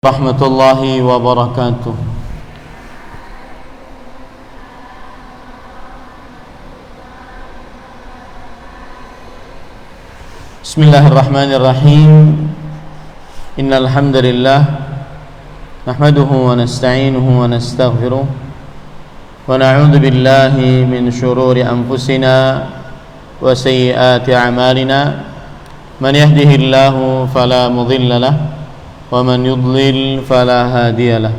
Rahmatullahi wabarakatuh. Bismillahirrahmanirrahim. Innal hamdalillah nahmaduhu wa nasta'inuhu wa nastaghfiruh wa na'udzu billahi min shururi anfusina wa sayyiati a'malina. Man yahdihillahu fala mudilla lahu ومن يضلل فلا هادي له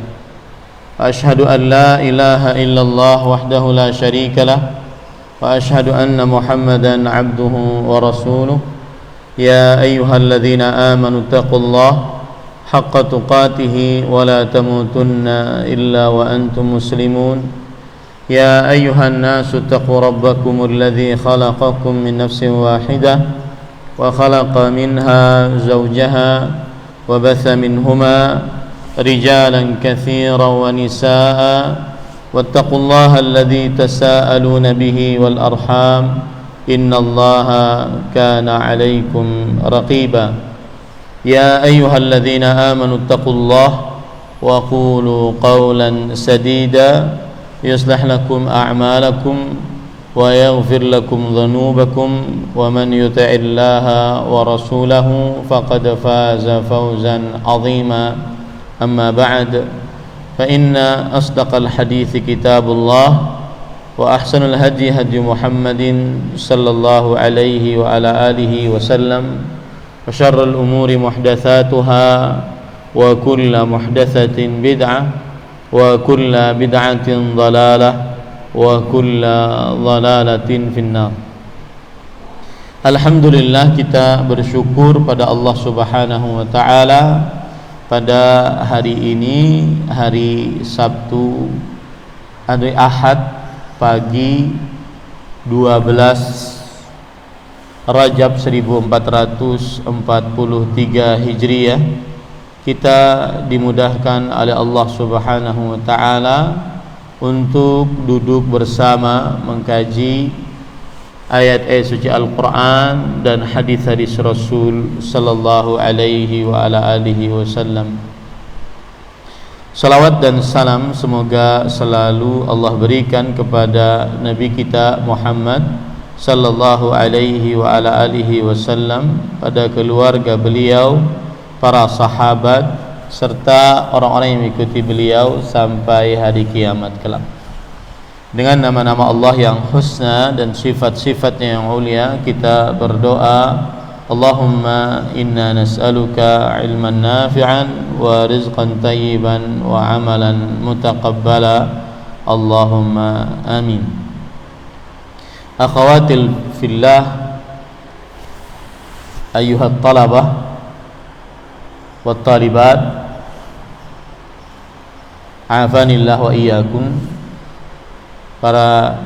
وأشهد أن لا إله إلا الله وحده لا شريك له وأشهد أن محمدا عبده ورسوله يا أيها الذين آمنوا اتقوا الله حق تقاته ولا تموتن إلا وأنتم مسلمون يا أيها الناس اتقوا ربكم الذي خلقكم من نفس واحدة وخلق منها زوجها وبث منهما رجالا كثيرا ونساء واتقوا الله الذي تساءلون به والأرحام إن الله كان عليكم رقيبا يا أيها الذين آمنوا اتقوا الله وقولوا قولا سديدا يصلح لكم أعمالكم ويغفر لكم ذنوبكم ومن يطع الله ورسوله فقد فاز فوزا عظيما أما بعد فإن أصدق الحديث كتاب الله وأحسن الهدي هدي محمد صلى الله عليه وعلى آله وسلم وشر الأمور محدثاتها وكل محدثة بدعة وكل بدعة ضلالة wa kulla dhalalatin finnar. Alhamdulillah, kita bersyukur pada Allah Subhanahu wa taala pada hari ini, hari Sabtu, hari Ahad pagi 12 Rajab 1443 Hijriah, kita dimudahkan oleh Allah Subhanahu wa taala untuk duduk bersama mengkaji ayat-ayat suci Al-Quran dan hadis-hadis Rasul sallallahu alaihi wa ala alihi wasallam. Salawat dan salam semoga selalu Allah berikan kepada Nabi kita Muhammad sallallahu alaihi wa ala alihi wasallam, pada keluarga beliau, para sahabat, serta orang-orang yang mengikuti beliau sampai hari kiamat kelak. Dengan nama-nama Allah yang husna dan sifat-sifatnya yang mulia, kita berdoa, Allahumma inna nas'aluka ilman nafi'an wa rizqan tayyiban wa amalan mutaqabbala, Allahumma amin. Akhawatil fillah, ayyuhat talabah wa talibat, afanillah wa iyyakum, para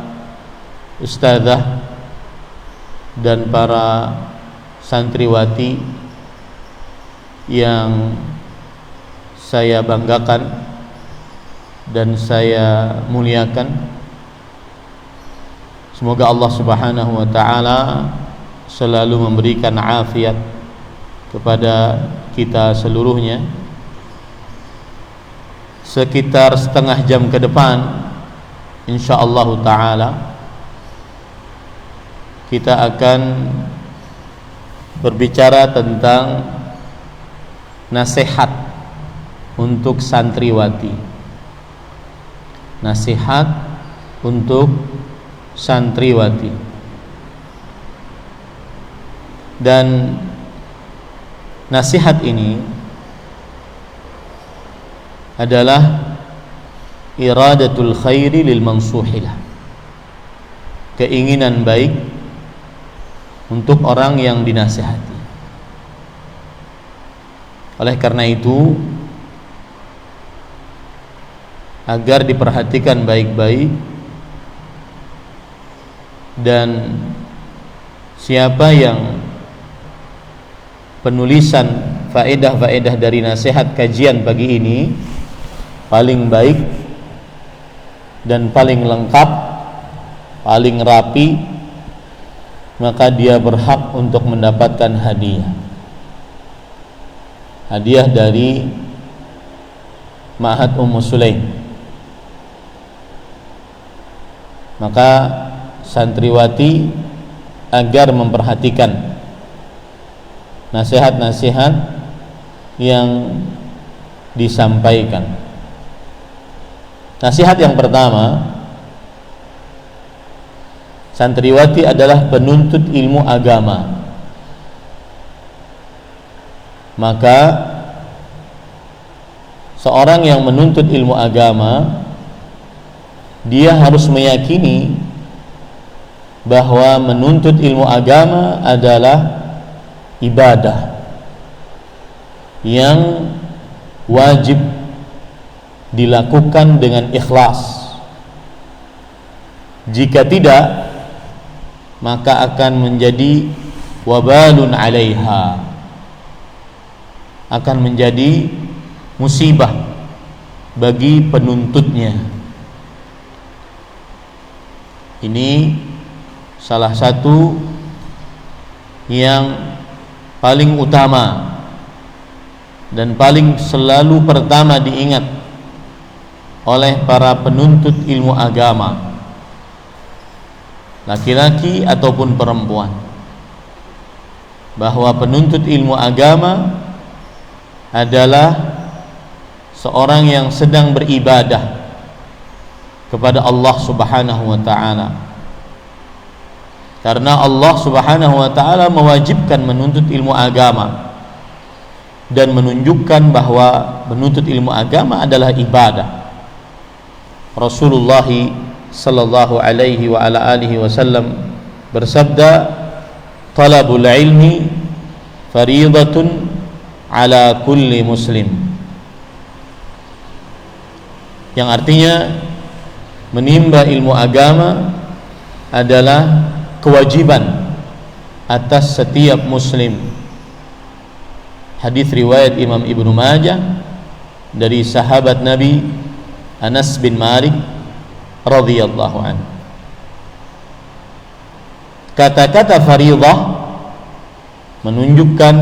ustadzah dan para santriwati yang saya banggakan dan saya muliakan. Semoga Allah Subhanahu wa taala selalu memberikan afiat kepada kita seluruhnya. Sekitar setengah jam ke depan, insyaallah ta'ala, kita akan berbicara tentang nasihat untuk santriwati. Nasihat untuk santriwati. Dan nasihat ini adalah iradatul khairi lil mansuhilah, keinginan baik untuk orang yang dinasihati. Oleh karena itu, agar diperhatikan baik-baik, dan siapa yang penulisan faedah-faedah dari nasihat kajian pagi ini paling baik dan paling lengkap, paling rapi, maka dia berhak untuk mendapatkan hadiah. Hadiah dari Ma'had Ummu Sulaim. Maka santriwati agar memperhatikan nasihat-nasihat yang disampaikan. Nasihat yang pertama, santriwati adalah penuntut ilmu agama. Maka seorang yang menuntut ilmu agama, dia harus meyakini bahwa menuntut ilmu agama adalah ibadah yang wajib dilakukan dengan ikhlas. Jika tidak, maka akan menjadi wabalun 'alaiha, akan menjadi musibah bagi penuntutnya. Ini salah satu yang paling utama dan paling selalu pertama diingat oleh para penuntut ilmu agama, laki-laki ataupun perempuan, bahwa penuntut ilmu agama adalah seorang yang sedang beribadah kepada Allah Subhanahu wa ta'ala, karena Allah Subhanahu wa ta'ala mewajibkan menuntut ilmu agama dan menunjukkan bahwa menuntut ilmu agama adalah ibadah. Rasulullah sallallahu alaihi wa ala alihi wasallam bersabda, talabul ilmi fariidatun ala kulli muslim, yang artinya menimba ilmu agama adalah kewajiban atas setiap muslim. Hadis riwayat Imam Ibnu Majah dari sahabat Nabi Anas bin Malik radhiyallahu anhu. Kata-kata fariidah menunjukkan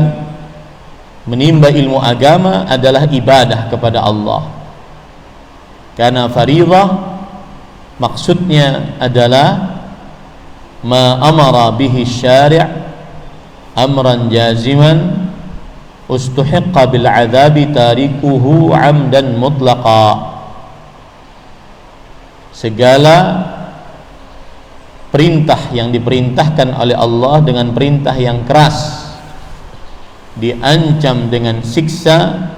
menimba ilmu agama adalah ibadah kepada Allah. Karena fariidah maksudnya adalah ma amara bihi syari' amran jaziman ustuhiqqa bil adzabi tarikuhu 'amdan mutlaqa. Segala perintah yang diperintahkan oleh Allah dengan perintah yang keras diancam dengan siksa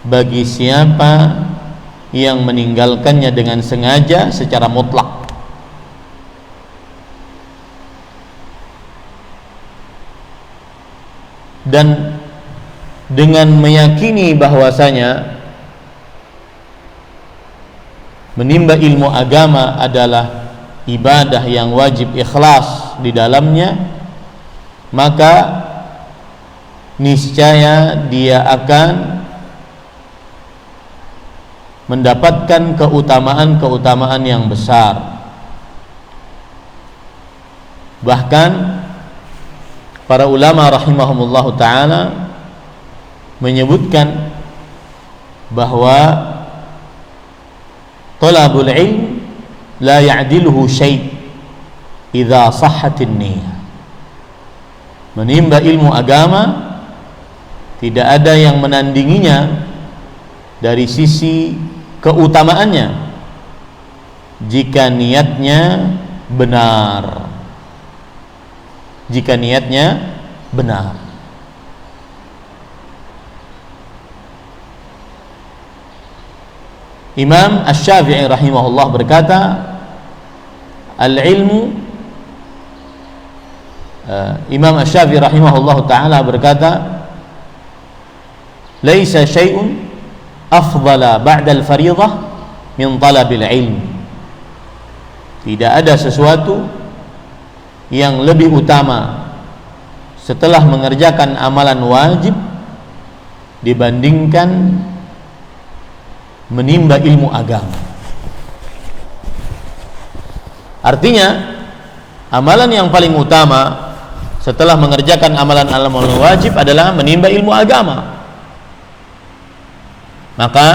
bagi siapa yang meninggalkannya dengan sengaja secara mutlak. Dan dengan meyakini bahwasanya menimba ilmu agama adalah ibadah yang wajib ikhlas di dalamnya, maka niscaya dia akan mendapatkan keutamaan-keutamaan yang besar. Bahkan para ulama rahimahumullah ta'ala menyebutkan bahwa talabul ilm la ya'diluhu syai' idza sahhatin niyyah. Menimba ilmu agama tidak ada yang menandinginya dari sisi keutamaannya jika niatnya benar. Jika niatnya benar. Imam Asy-Syafi'i rahimahullah berkata, al-ilmu, Imam Asy-Syafi'i rahimahullah ta'ala berkata, laisa syai'un afdala ba'da al-fariidah min talabil ilm. Tidak ada sesuatu yang lebih utama setelah mengerjakan amalan wajib dibandingkan menimba ilmu agama. Artinya amalan yang paling utama setelah mengerjakan amalan-amalan wajib adalah menimba ilmu agama. Maka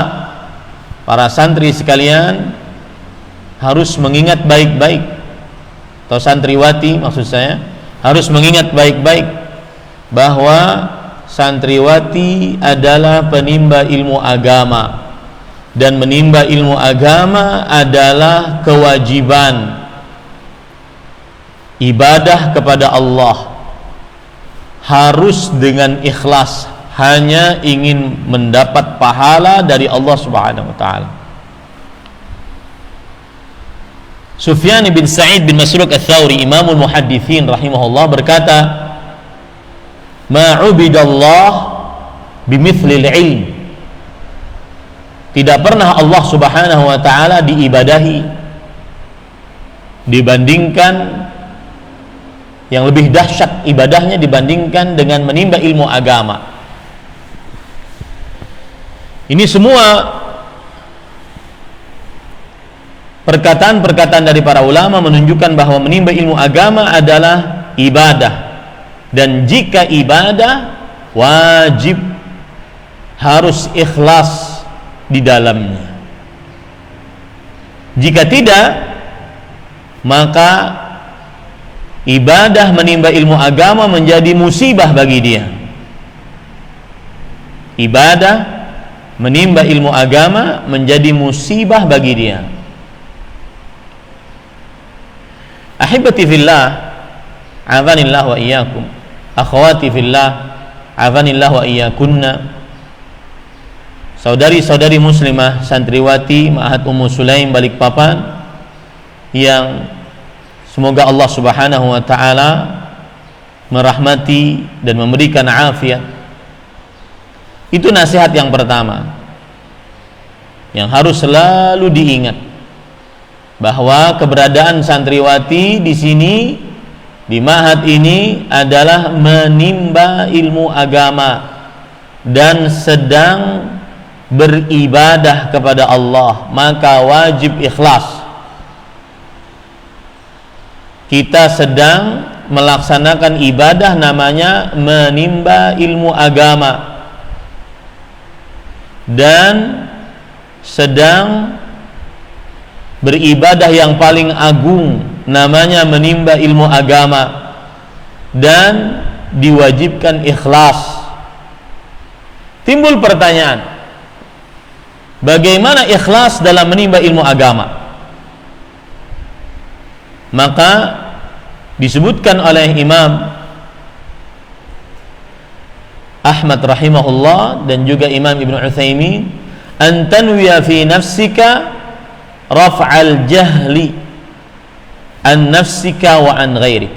para santri sekalian harus mengingat baik-baik, atau santriwati maksud saya, harus mengingat baik-baik bahwa santriwati adalah penimba ilmu agama, dan menimba ilmu agama adalah kewajiban ibadah kepada Allah, harus dengan ikhlas, hanya ingin mendapat pahala dari Allah Subhanahu wa taala. Sufyan bin Sa'id bin Masruq Ats-Tsauri, Imamul Muhadditsin rahimahullah, berkata, "Ma'ubidallah bimithlil ilm." Tidak pernah Allah Subhanahu wa taala diibadahi dibandingkan, yang lebih dahsyat ibadahnya dibandingkan dengan menimba ilmu agama. Ini semua perkataan-perkataan dari para ulama menunjukkan bahwa menimba ilmu agama adalah ibadah, dan jika ibadah wajib harus ikhlas di dalamnya. Jika tidak, maka ibadah menimba ilmu agama menjadi musibah bagi dia. Ibadah menimba ilmu agama menjadi musibah bagi dia. Ahibati fillah, azanillah wa iyyakum. Akhwati fillah, azanillah wa iyyakunna. Saudari-saudari muslimah santriwati Ma'had Ummu Sulaim Balikpapan, yang semoga Allah Subhanahu wa taala merahmati dan memberikan afiat. Itu nasihat yang pertama yang harus selalu diingat, bahwa keberadaan santriwati di sini, di ma'had ini, adalah menimba ilmu agama dan sedang beribadah kepada Allah, maka wajib ikhlas. Kita sedang melaksanakan ibadah namanya menimba ilmu agama, dan sedang beribadah yang paling agung namanya menimba ilmu agama, dan diwajibkan ikhlas. Timbul pertanyaan, bagaimana ikhlas dalam menimba ilmu agama? Maka disebutkan oleh Imam Ahmad rahimahullah dan juga Imam Ibnu Utsaimin, an tanwiya fi nafsika raf'al jahli an nafsika wa an ghairik.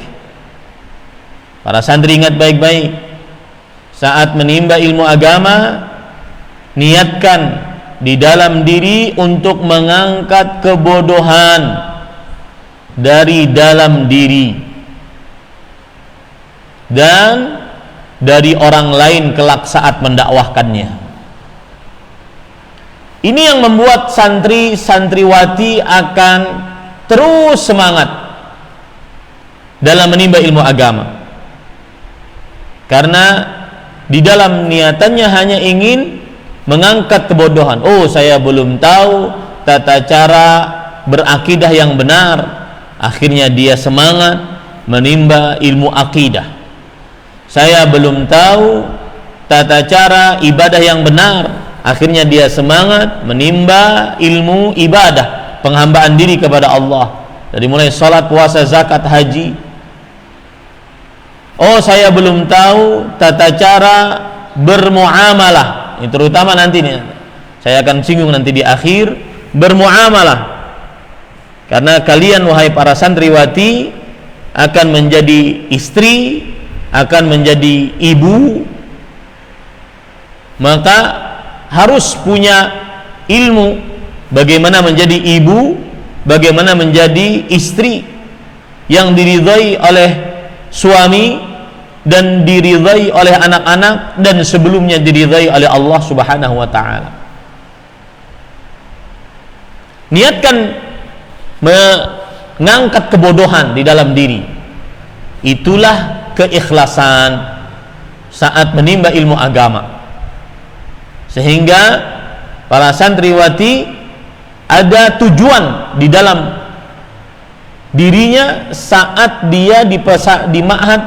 Para santri ingat baik-baik, saat menimba ilmu agama, niatkan di dalam diri untuk mengangkat kebodohan dari dalam diri dan dari orang lain kelak saat mendakwahkannya. Ini yang membuat santri-santriwati akan terus semangat dalam menimba ilmu agama, karena di dalam niatannya hanya ingin mengangkat kebodohan. Oh, saya belum tahu tata cara berakidah yang benar. Akhirnya dia semangat menimba ilmu akidah. Saya belum tahu tata cara ibadah yang benar. Akhirnya dia semangat menimba ilmu ibadah, penghambaan diri kepada Allah, dari mulai salat, puasa, zakat, haji. Oh, saya belum tahu tata cara bermuamalah. Ini terutama nanti nih, saya akan singgung nanti di akhir, bermuamalah. Karena kalian wahai para santriwati akan menjadi istri, akan menjadi ibu, maka harus punya ilmu bagaimana menjadi ibu, bagaimana menjadi istri yang diridhai oleh suami dan diridhai oleh anak-anak, dan sebelumnya diridhai oleh Allah Subhanahu wa taala. Niatkan mengangkat kebodohan di dalam diri. Itulah keikhlasan saat menimba ilmu agama, sehingga para santriwati ada tujuan di dalam dirinya saat dia di ma'had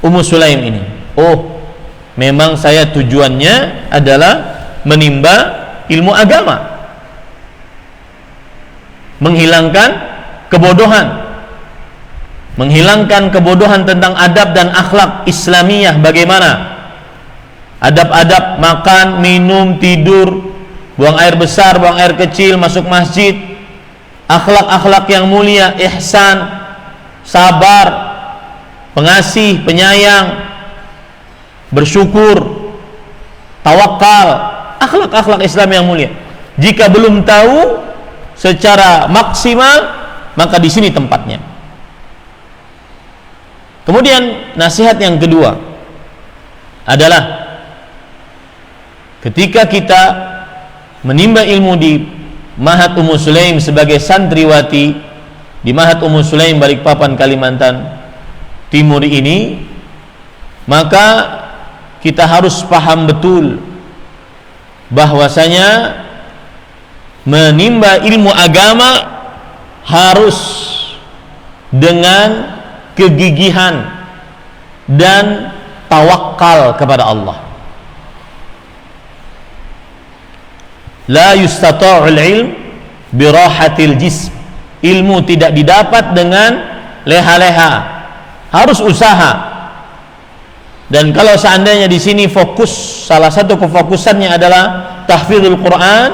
Ummu Sulaim ini. Oh, memang saya tujuannya adalah menimba ilmu agama, menghilangkan kebodohan tentang adab dan akhlak Islamiyah. Bagaimana adab-adab makan, minum, tidur, buang air besar, buang air kecil, masuk masjid, akhlak-akhlak yang mulia, ihsan, sabar, pengasih, penyayang, bersyukur, tawakal, akhlak-akhlak Islam yang mulia. Jika belum tahu secara maksimal, maka di sini tempatnya. Kemudian nasihat yang kedua adalah ketika kita menimba ilmu di Ma'had Ummu Sulaim sebagai santriwati di Ma'had Ummu Sulaim Balikpapan, Kalimantan Timur ini, maka kita harus paham betul bahwasanya menimba ilmu agama harus dengan kegigihan dan tawakal kepada Allah. La yustata'ul ilm birahatil jism. Ilmu tidak didapat dengan leha-leha, harus usaha. Dan kalau seandainya di sini fokus, salah satu kefokusannya adalah tahfidzul Quran,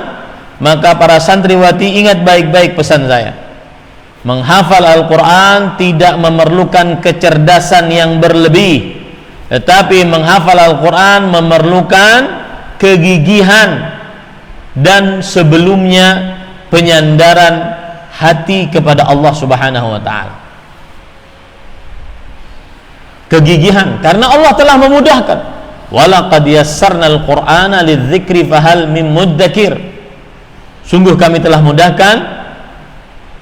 maka para santriwati ingat baik-baik pesan saya. Menghafal Al-Quran tidak memerlukan kecerdasan yang berlebih, tetapi menghafal Al-Quran memerlukan kegigihan dan sebelumnya penyandaran hati kepada Allah Subhanahu wa ta'ala. Kegigihan, karena Allah telah memudahkan. Walaqad yassarnal Qur'ana lidzikri fahal mim muddakir. Sungguh kami telah mudahkan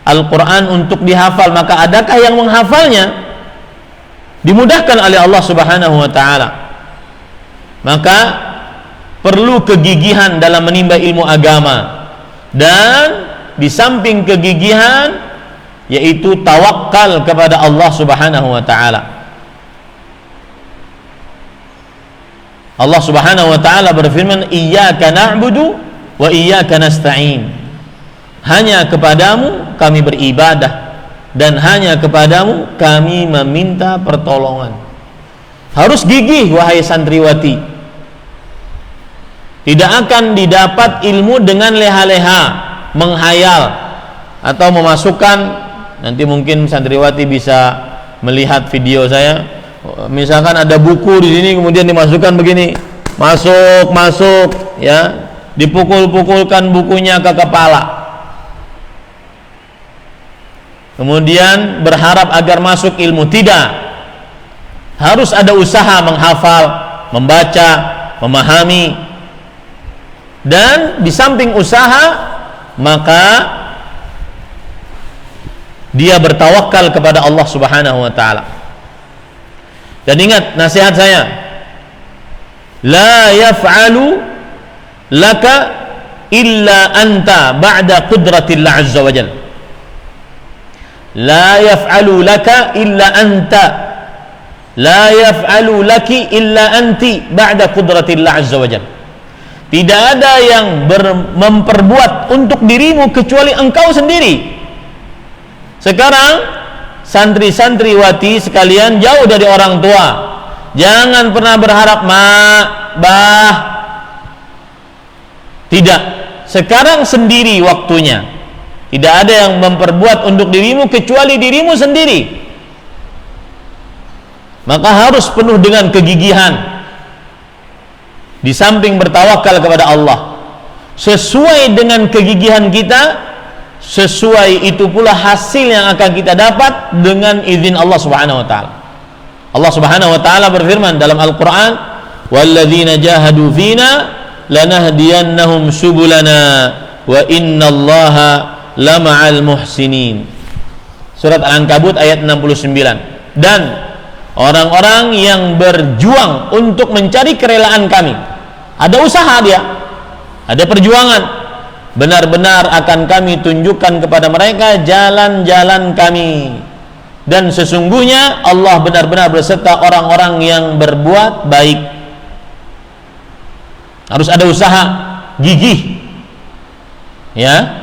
Al-Quran untuk dihafal, maka adakah yang menghafalnya? Dimudahkan oleh Allah Subhanahu wa ta'ala. Maka perlu kegigihan dalam menimba ilmu agama, dan di samping kegigihan yaitu tawakal kepada Allah Subhanahu wa ta'ala. Allah Subhanahu wa ta'ala berfirman, iyyaka na'budu wa iyyaka nasta'in. Hanya kepadamu kami beribadah dan hanya kepadamu kami meminta pertolongan. Harus gigih wahai santriwati. Tidak akan didapat ilmu dengan leha-leha, menghayal atau memasukkan. Nanti mungkin santriwati bisa melihat video saya. Misalkan ada buku di sini kemudian dimasukkan begini, masuk ya, dipukul-pukulkan bukunya ke kepala. Kemudian berharap agar masuk ilmu. Tidak, harus ada usaha menghafal, membaca, memahami. Dan di samping usaha, maka dia bertawakal kepada Allah Subhanahu wa ta'ala. Dan ingat nasihat saya, la yaf'alu laka illa anta ba'da qudratillah azza wa jalla. La yaf'alu laka illa anta, la yaf'alu laki illa anti ba'da qudratillah azza wa jalla. Tidak ada yang memperbuat untuk dirimu kecuali engkau sendiri. Sekarang santri-santriwati sekalian, jauh dari orang tua, jangan pernah berharap bah. Tidak, sekarang sendiri waktunya. Tidak ada yang memperbuat untuk dirimu kecuali dirimu sendiri. Maka harus penuh dengan kegigihan. Di samping bertawakal kepada Allah, sesuai dengan kegigihan kita, sesuai itu pula hasil yang akan kita dapat dengan izin Allah Subhanahu wa ta'ala. Allah Subhanahu wa ta'ala berfirman dalam Al-Quran, walladzina jahadu fina lanahdiyannahum subulana wa innallaha lama'al muhsinin. Surat Al-Ankabut ayat 69. Dan orang-orang yang berjuang untuk mencari kerelaan kami, ada usaha dia, ada perjuangan, benar-benar akan kami tunjukkan kepada mereka jalan-jalan kami, dan sesungguhnya Allah benar-benar berserta orang-orang yang berbuat baik. Harus ada usaha gigih, ya,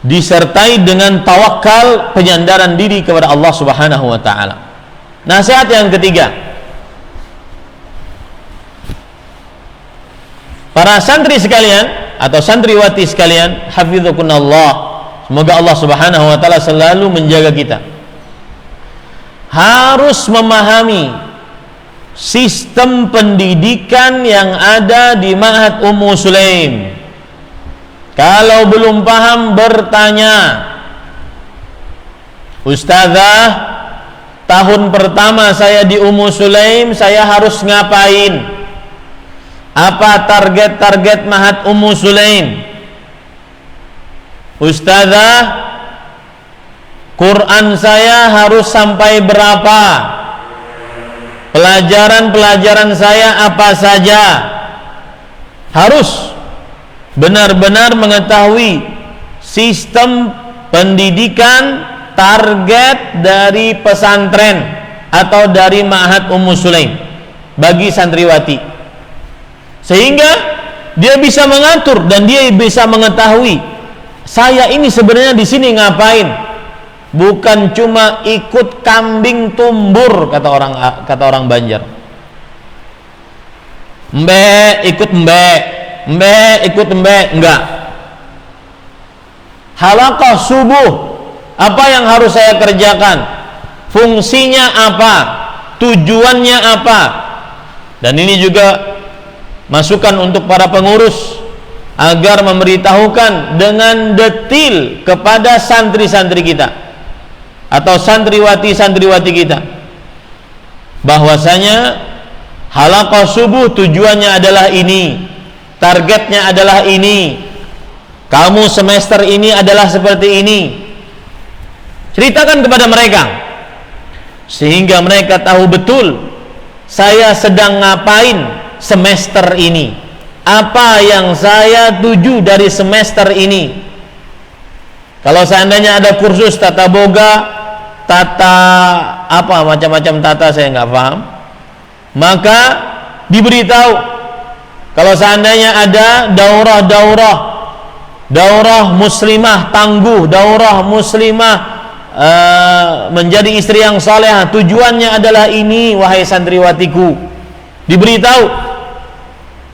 disertai dengan tawakal, penyandaran diri kepada Allah Subhanahu wa taala. Nasihat yang ketiga, para santri sekalian atau santriwati sekalian, hafizakumullah, semoga Allah Subhanahu wa taala selalu menjaga kita, harus memahami sistem pendidikan yang ada di Ma'had Ummu Sulaim. Kalau belum paham, bertanya, Ustazah, tahun pertama saya di Ummu Sulaim, saya harus ngapain? Apa target-target Ma'had Ummu Sulaim? Ustazah, Quran saya harus sampai berapa? Pelajaran-pelajaran saya apa saja? Harus benar-benar mengetahui sistem pendidikan target dari pesantren atau dari Ma'had Ummu Sulaim bagi santriwati, sehingga dia bisa mengatur dan dia bisa mengetahui, saya ini sebenarnya di sini ngapain? Bukan cuma ikut kambing tumbur, kata orang Banjar. Mbe ikut mbe, mbe ikut mbe, enggak. Halaqah subuh, apa yang harus saya kerjakan? Fungsinya apa? Tujuannya apa? Dan ini juga masukan untuk para pengurus agar memberitahukan dengan detil kepada santri-santri kita atau santriwati-santriwati kita bahwasanya halaqah subuh tujuannya adalah ini, targetnya adalah ini, kamu semester ini adalah seperti ini. Ceritakan kepada mereka sehingga mereka tahu betul saya sedang ngapain semester ini, apa yang saya tuju dari semester ini. Kalau seandainya ada kursus tata boga, tata apa macam-macam tata, saya nggak paham, maka diberitahu. Kalau seandainya ada daurah muslimah tangguh, daurah muslimah menjadi istri yang salehah, tujuannya adalah ini, wahai santriwatiku, diberitahu.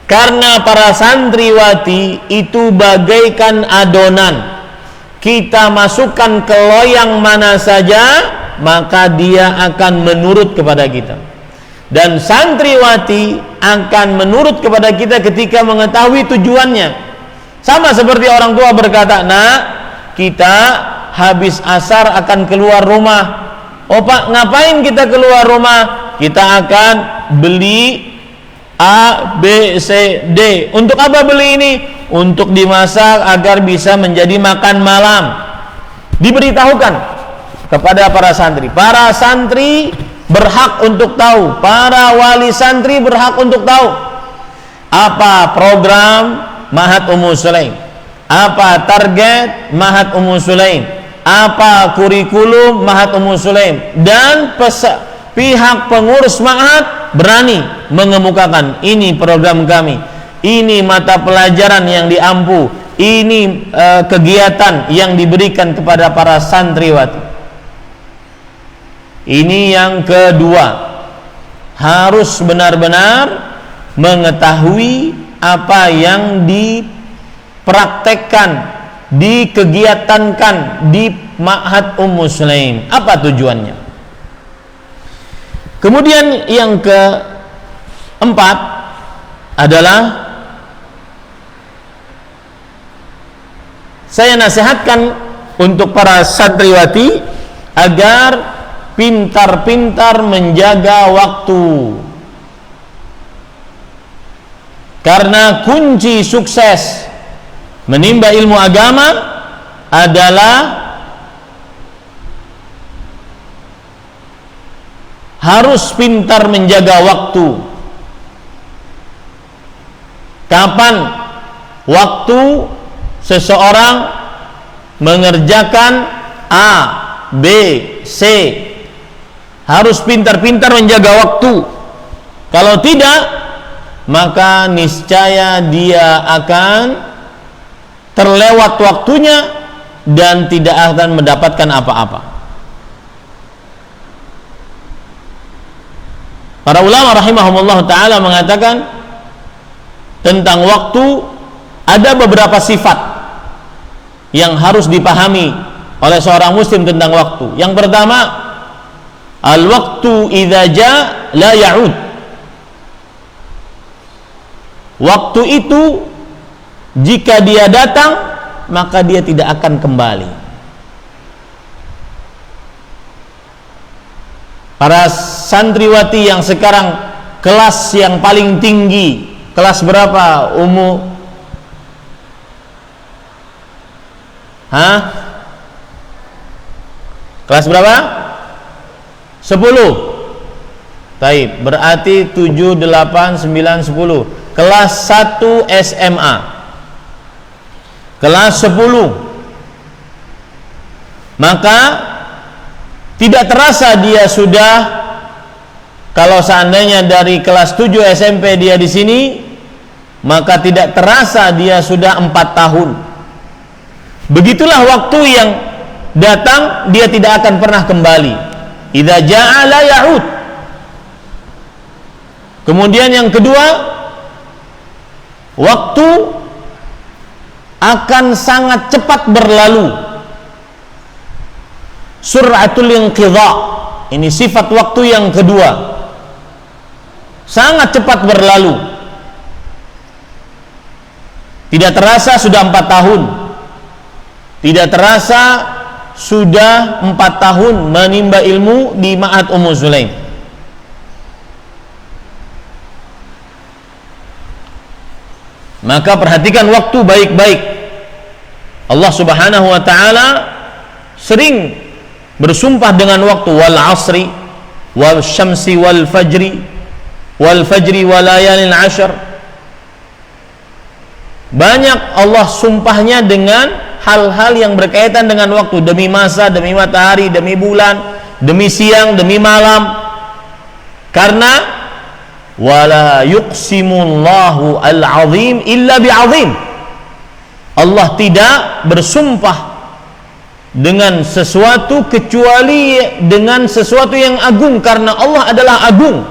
Karena para santriwati itu bagaikan adonan, kita masukkan ke loyang mana saja, maka dia akan menurut kepada kita. Dan santriwati akan menurut kepada kita ketika mengetahui tujuannya. Sama seperti orang tua berkata, "Nak, kita habis asar akan keluar rumah." "Oh Pak, ngapain kita keluar rumah?" "Kita akan beli A, B, C, D." "Untuk apa beli ini?" "Untuk dimasak agar bisa menjadi makan malam." Diberitahukan kepada para santri. Para santri berhak untuk tahu, para wali santri berhak untuk tahu apa program Ma'had Ummu Sulaim, apa target Ma'had Ummu Sulaim, apa kurikulum Ma'had Ummu Sulaim, dan pihak pengurus Ma'had berani mengemukakan, ini program kami, ini mata pelajaran yang diampu, ini kegiatan yang diberikan kepada para santriwati. Ini yang kedua, harus benar-benar mengetahui apa yang dipraktekkan, dikegiatankan di Ma'had Ummu Sulaim, apa tujuannya. Kemudian yang keempat adalah saya nasihatkan untuk para santriwati agar pintar-pintar menjaga waktu, karena kunci sukses menimba ilmu agama adalah harus pintar menjaga waktu. Kapan waktu seseorang mengerjakan A, B, C, harus pintar-pintar menjaga waktu. Kalau tidak, maka niscaya dia akan terlewat waktunya dan tidak akan mendapatkan apa-apa. Para ulama rahimahumullah ta'ala mengatakan tentang waktu ada beberapa sifat yang harus dipahami oleh seorang muslim tentang waktu. Yang pertama, al-waktu idza jaa la ya'ud. Waktu itu jika dia datang maka dia tidak akan kembali. Para santriwati yang sekarang kelas yang paling tinggi, kelas berapa kelas berapa? 10. Taib, berarti 7, 8, 9, 10. Kelas 1 SMA. Kelas 10. Maka tidak terasa dia sudah, kalau seandainya dari kelas 7 SMP dia di sini, maka tidak terasa dia sudah 4 tahun. Begitulah waktu yang datang, dia tidak akan pernah kembali. Idza jaa la ya'ud. Kemudian yang kedua, waktu akan sangat cepat berlalu. Sur'atul inqidha. Ini sifat waktu yang kedua. Sangat cepat berlalu. Tidak terasa sudah 4 tahun. Tidak terasa sudah 4 tahun menimba ilmu di Ma'had Ummu Sulaim. Maka perhatikan waktu baik-baik. Allah Subhanahu wa ta'ala sering bersumpah dengan waktu, wal asri wal syamsi wal fajri wa layalin ashr. Banyak Allah sumpahnya dengan hal-hal yang berkaitan dengan waktu, demi masa, demi matahari, demi bulan, demi siang, demi malam. Karena wala yuqsimullahu al-azim illa bi'azim. Allah tidak bersumpah dengan sesuatu kecuali dengan sesuatu yang agung, karena Allah adalah agung.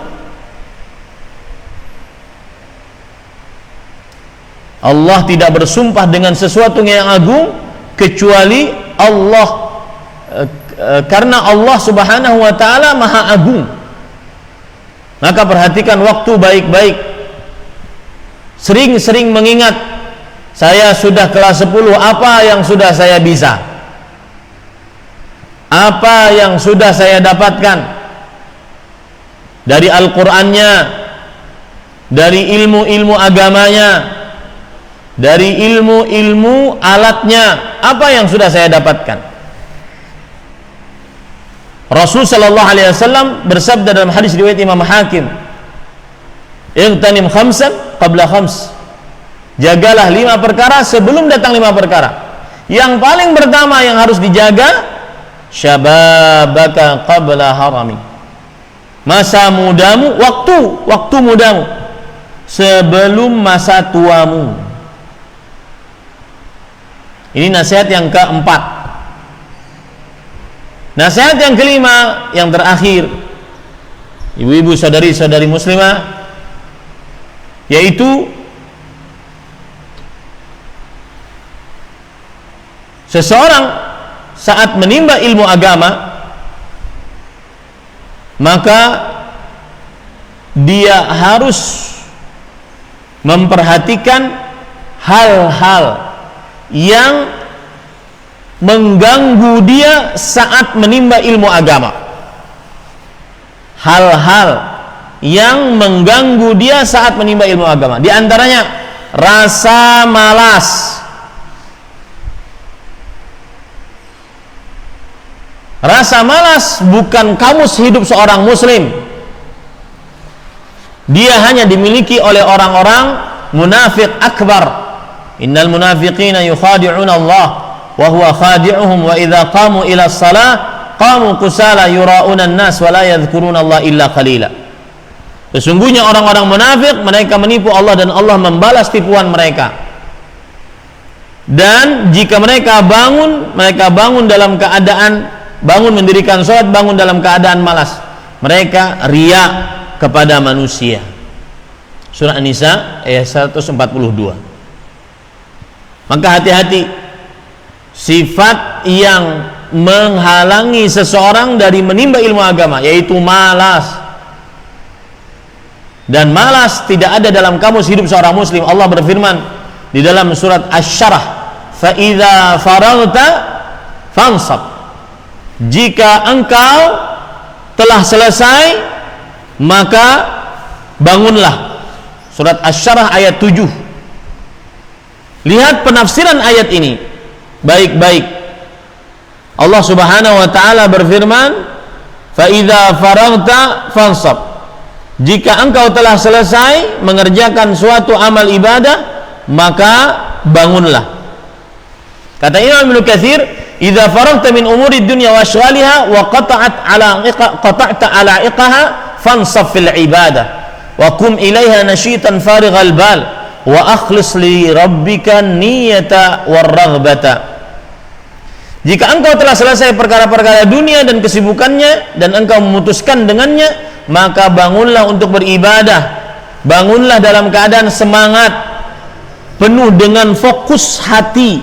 Allah tidak bersumpah dengan sesuatu yang agung kecuali Allah, karena Allah Subhanahu wa ta'ala maha agung. Maka perhatikan waktu baik-baik. Sering-sering mengingat, saya sudah kelas 10, apa yang sudah saya bisa, apa yang sudah saya dapatkan dari Al-Qur'annya, dari ilmu-ilmu agamanya, dari ilmu-ilmu alatnya, apa yang sudah saya dapatkan. Rasul sallallahu alaihi wasallam bersabda dalam hadis riwayat Imam Hakim, "Ightanim khamsan qabla khams." Jagalah 5 perkara sebelum datang 5 perkara. Yang paling pertama yang harus dijaga, syababaka qabla harami. Masa mudamu, waktu mudamu sebelum masa tuamu. Ini nasihat yang keempat. Nasihat yang kelima, yang terakhir, ibu-ibu, saudari-saudari muslimah, yaitu seseorang saat menimba ilmu agama, maka dia harus memperhatikan hal-hal yang mengganggu dia saat menimba ilmu agama. Hal-hal yang mengganggu dia saat menimba ilmu agama, di antaranya rasa malas. Rasa malas bukan kamus hidup seorang muslim. Dia hanya dimiliki oleh orang-orang munafik akbar, Innal munafiqina yukhadi'una Allah wa huwa khadi'uhum wa idza qamu ila shalah qamu kusala yura'una an-nas wa la yadhkuruna Allah illa qalila. Sesungguhnya orang-orang munafik mereka menipu Allah dan Allah membalas tipuan mereka. Dan jika mereka bangun dalam keadaan mendirikan salat, bangun dalam keadaan malas. Mereka riya kepada manusia. Surah An-Nisa ayat 142. Maka hati-hati sifat yang menghalangi seseorang dari menimba ilmu agama, yaitu malas. Dan malas tidak ada dalam kamus hidup seorang muslim. Allah berfirman di dalam surat Asy-Syarah, "Fa idza faraghta fansab." Jika engkau telah selesai, maka bangunlah. Surat Asy-Syarah ayat 7. Lihat penafsiran ayat ini baik-baik. Allah Subhanahu wa taala berfirman, "Fa idza faraghta fansab." Jika engkau telah selesai mengerjakan suatu amal ibadah, maka bangunlah. Kata Imam Ibnu Katsir, "Idza faraghta min umuri dunya wa ashghaliha wa qata'ta ala iqaha fansab fil ibadah wa qum ilaiha nashitan farighal bal wa akhlis li rabbika niyata warraghbata." Jika engkau telah selesai perkara-perkara dunia dan kesibukannya dan engkau memutuskan dengannya, maka bangunlah untuk beribadah. Bangunlah dalam keadaan semangat, penuh dengan fokus hati,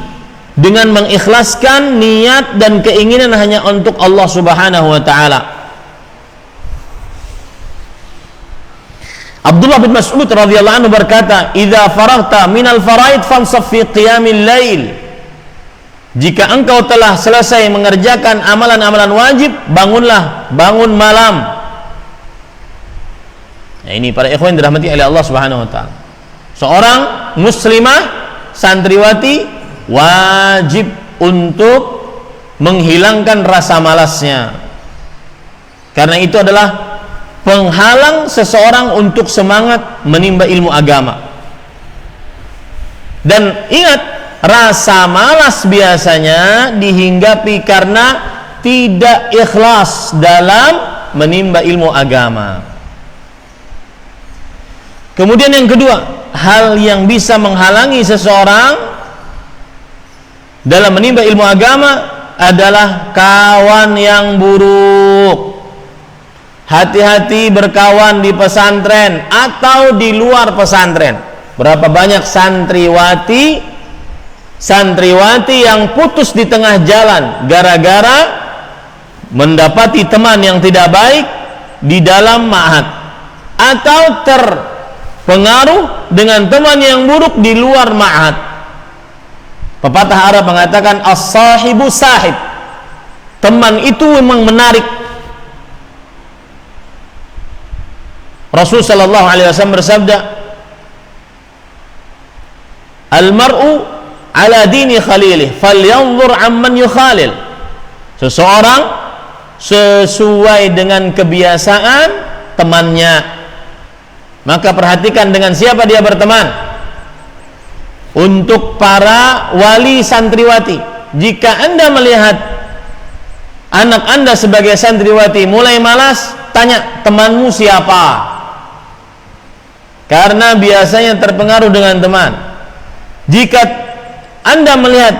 dengan mengikhlaskan niat dan keinginan hanya untuk Allah Subhanahu wa taala. Abdullah bin Mas'ud radhiyallahu anhu berkata, "Idza faraghta minal faraid fansab fi qiyamil lail." Jika engkau telah selesai mengerjakan amalan-amalan wajib, bangun malam. Nah, ini para ikhwan dirahmati oleh Allah Subhanahu wa taala. Seorang muslimah santriwati wajib untuk menghilangkan rasa malasnya. Karena itu adalah penghalang seseorang untuk semangat menimba ilmu agama. Dan ingat, rasa malas biasanya dihinggapi karena tidak ikhlas dalam menimba ilmu agama. Kemudian yang kedua, hal yang bisa menghalangi seseorang dalam menimba ilmu agama adalah kawan yang buruk. Hati-hati berkawan di pesantren atau di luar pesantren. Berapa banyak santriwati yang putus di tengah jalan gara-gara mendapati teman yang tidak baik di dalam ma'had, atau terpengaruh dengan teman yang buruk di luar ma'had. Pepatah Arab mengatakan as-sahibu sahib. Teman itu memang menarik. Rasul sallallahu alaihi wasallam bersabda, "Al-mar'u ala dini khalilih, falyanzur amman yukhalil." Seseorang sesuai dengan kebiasaan temannya, maka perhatikan dengan siapa dia berteman. Untuk para wali santriwati, jika Anda melihat anak Anda sebagai santriwati mulai malas, tanya temanmu siapa, karena biasanya terpengaruh dengan teman. Jika Anda melihat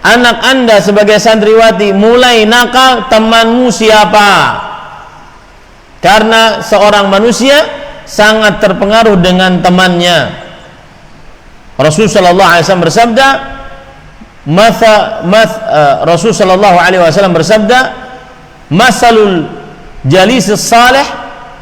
anak Anda sebagai santriwati mulai nakal, temanmu siapa, karena seorang manusia sangat terpengaruh dengan temannya. Rasul sallallahu alaihi wasallam bersabda, Rasul sallallahu alaihi wasallam bersabda, "Masalul jalisis salih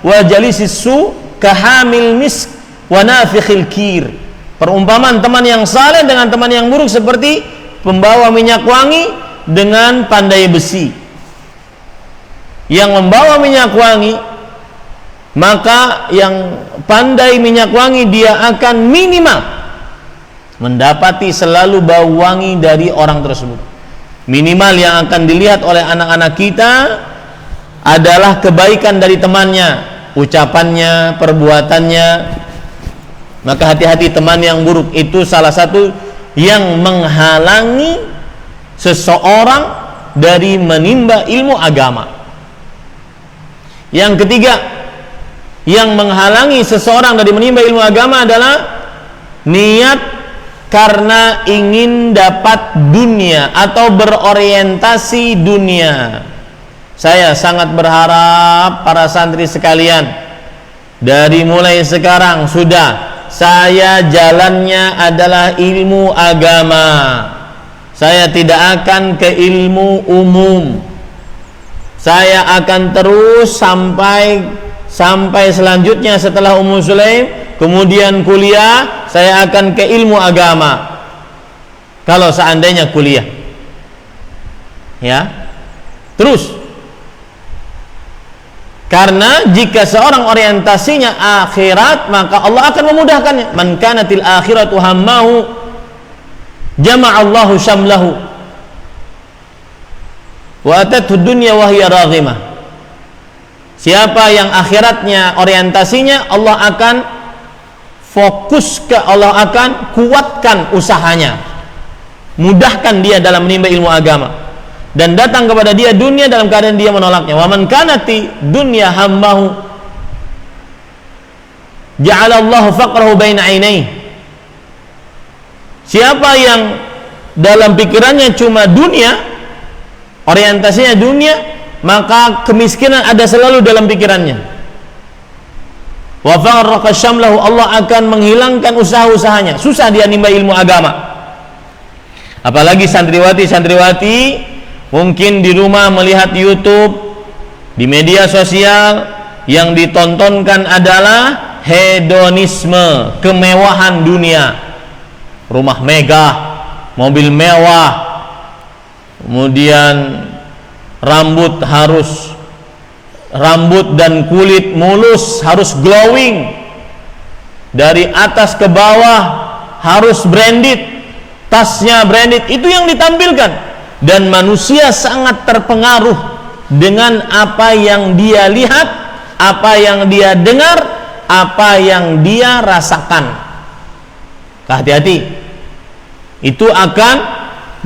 wa jalisis su kahamil misk wa nafikhil kir." Perumpamaan teman yang saleh dengan teman yang buruk seperti pembawa minyak wangi dengan pandai besi. Yang membawa minyak wangi, maka yang pandai minyak wangi dia akan minimal mendapati selalu bau wangi dari orang tersebut. Minimal yang akan dilihat oleh anak-anak kita adalah kebaikan dari temannya, ucapannya, perbuatannya. Maka hati-hati, teman yang buruk itu salah satu yang menghalangi seseorang dari menimba ilmu agama. Yang ketiga, yang menghalangi seseorang dari menimba ilmu agama adalah niat karena ingin dapat dunia atau berorientasi dunia. Saya sangat berharap para santri sekalian, dari mulai sekarang sudah saya jalannya adalah ilmu agama. Saya tidak akan ke ilmu umum. Saya akan terus sampai selanjutnya setelah Ummu Sulaim, kemudian kuliah, saya akan ke ilmu agama. Kalau seandainya kuliah, ya, terus. Karena jika seorang orientasinya akhirat, maka Allah akan memudahkannya. Man kanatil akhiratu hammahu jama'allahu syamlahu wa atathu dunya wa hiya raghimah. Siapa yang akhiratnya orientasinya, Allah akan fokus ke, Allah akan kuatkan usahanya, mudahkan dia dalam menimba ilmu agama, dan datang kepada dia dunia dalam keadaan dia menolaknya. Wa man kanati dunya hammahu ja'alallahu faqrahu baina ainaihi. Siapa yang dalam pikirannya cuma dunia, orientasinya dunia, maka kemiskinan ada selalu dalam pikirannya. Wa farraqa syamlahu, Allah akan menghilangkan usaha-usahanya, susah dia nimba ilmu agama. Apalagi santriwati mungkin di rumah melihat YouTube, di media sosial yang ditontonkan adalah hedonisme, kemewahan dunia, rumah megah, mobil mewah, kemudian rambut dan kulit mulus harus glowing, dari atas ke bawah harus branded, tasnya branded, itu yang ditampilkan. Dan manusia sangat terpengaruh dengan apa yang dia lihat, apa yang dia dengar, apa yang dia rasakan. Hati-hati, itu akan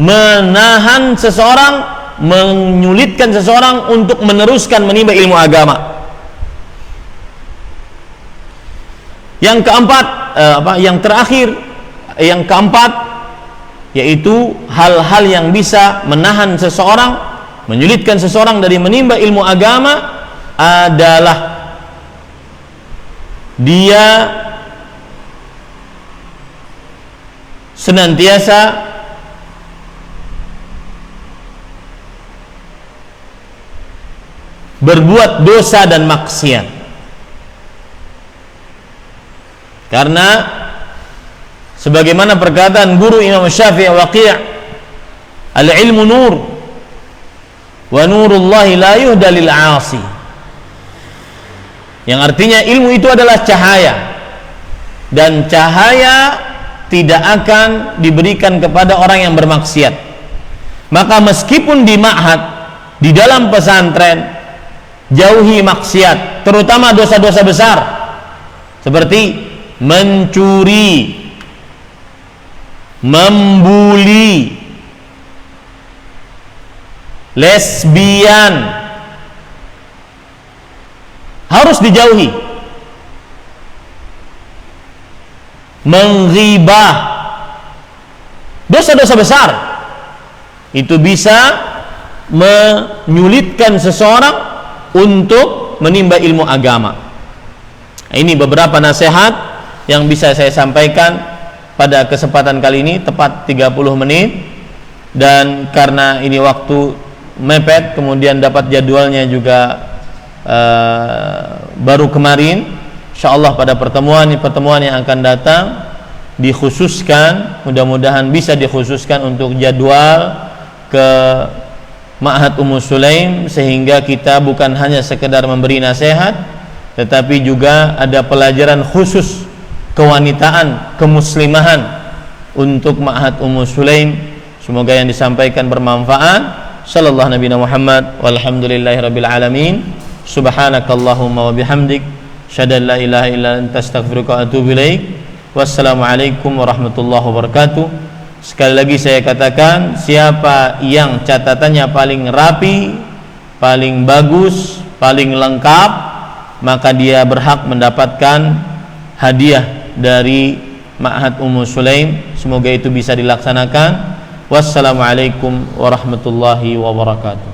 menahan seseorang, menyulitkan seseorang untuk meneruskan menimba ilmu agama. Yang keempat, yang keempat, yaitu hal-hal yang bisa menahan seseorang, menyulitkan seseorang dari menimba ilmu agama adalah dia senantiasa berbuat dosa dan maksiat. Karena sebagaimana perkataan guru Imam Syafi'i Waqi', al-ilmu nur wa nurullahi la yuhda lil 'asi, yang artinya ilmu itu adalah cahaya, dan cahaya tidak akan diberikan kepada orang yang bermaksiat. Maka meskipun di ma'had, di dalam pesantren, jauhi maksiat, terutama dosa-dosa besar seperti mencuri, membuli, lesbian, harus dijauhi. Menghibah, dosa-dosa besar, itu bisa menyulitkan seseorang untuk menimba ilmu agama. Ini beberapa nasihat yang bisa saya sampaikan pada kesempatan kali ini, tepat 30 menit, dan karena ini waktu mepet, kemudian dapat jadwalnya juga baru kemarin, insyaallah pada pertemuan yang akan datang dikhususkan, mudah-mudahan bisa dikhususkan untuk jadwal ke Ma'had Ummu Sulaim, sehingga kita bukan hanya sekedar memberi nasihat, tetapi juga ada pelajaran khusus kewanitaan, kemuslimahan untuk Ma'had Ummu Sulaim. Semoga yang disampaikan bermanfaat. Sallallahu Nabi Muhammad walhamdulillahirabbil alamin. Subhanakallahumma wa bihamdik, syada la ilaha illa anta astaghfiruka wa atubu ilaik. Wassalamualaikum warahmatullahi wabarakatuh. Sekali lagi saya katakan, siapa yang catatannya paling rapi, paling bagus, paling lengkap, maka dia berhak mendapatkan hadiah dari Ma'had Ummu Sulaim. Semoga itu bisa dilaksanakan. Wassalamualaikum warahmatullahi wabarakatuh.